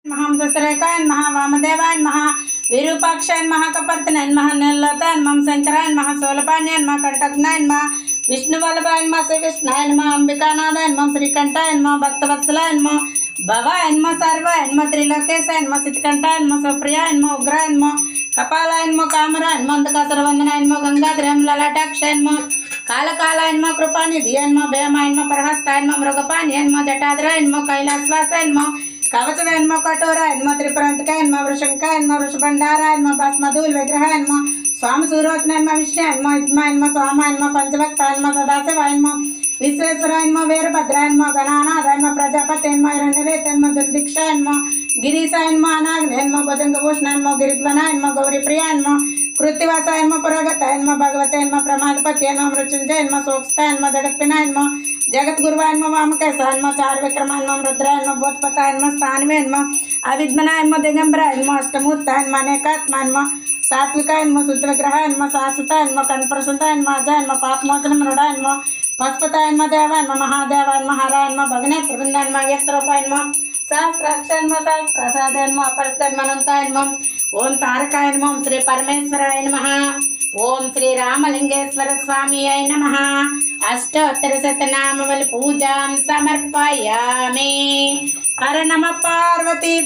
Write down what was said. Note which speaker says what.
Speaker 1: महांसरेकाय नमः वामदेवाय नमः विरूपाक्षाय नमः कपर्तनाय नमः नेल्लताय नमः शंकराय नमः सोलपान्याय नमः कंटकनाय नमः विष्णुवल्लभाय नमः श्रीकृष्णाय नमः अंबिकानाथाय नमः श्रीकंठाय नमः भक्तवत्सलाय नमः भवाय नमः सर्वाय नमः त्रिलोकेशाय नमः सिद्धकंठाय नमः सुप्रियाय नमः उग्राय नमः कपालाय नमः कामराय नमः अंधकासुरवंदनाय नमः गंगाधराय नमः ललाटाक्षाय नमः कालकालाय नमः कृपानिधियाय नमः भयमाय नमः प्रहस्ताय नमः मृगपान्याय नमः जटाधराय नमः कैलासवासाय नमः कवचवाय नमः कठोराय नमः त्रिपुरांतकाय नमः वृषंकाय नमः वृषभंडाराय नमः भस्मधूल विग्रहाय नमः स्वामी सूर्योत्नाय नमः विष्णाय नमः युग्माय नमः स्वामाय नमः पंचभक्ताय नमः सदाशिवाय नमः विश्वेश्वराय नमः वीरभद्राय नमः गणानाथाय नमः प्रजापतये नमः हिरण्यरेताय नमः दुर्दिक्षाय नमः गिरीशाय नमः अनाग्नाय नमः भुजंगभूषणाय नमः गिरिध्वनाय नमः गौरीप्रियाय नमः कृत्तिवासाय नमः पुरोगताय नमः भगवते नमः प्रमादपतये नमः मृत्युंजय नमः सोक्षताय नमः जगत्पिनाय नमः जगद्गुरुवाय नमः वामकेशाय नमः चारुविक्रमाय नमः रुद्राय नमः बोधपताय नमः स्थानवे नमः अविद्मनाय नमः दिगंबराय नमः अष्टमूर्ताय नमः अनेकात्माय नमः सात्विकाय नमः शुद्धविग्रहाय नमः शाश्वताय नमः कण्ठप्रसुताय नमः अजाय नमः पापमोचनं रुडाय नमः पशुपताय नमः देवाय नमः महादेवाय नमः हराय नमः भगनेत्रवृन्दाय नमः व्यक्तरूपाय नमः सहस्राक्षाय नमः सहस्रप्रसादाय नमः अपरस्ताय अनंताय नमः ओम तारकाय नमः ओम श्री परमेश्वराय नमः ओम श्री रामलिंगेश्वर स्वामिये नमः अष्टोत्तरशतनामावली पूजां समर्पयामि। हर नमः पार्वती।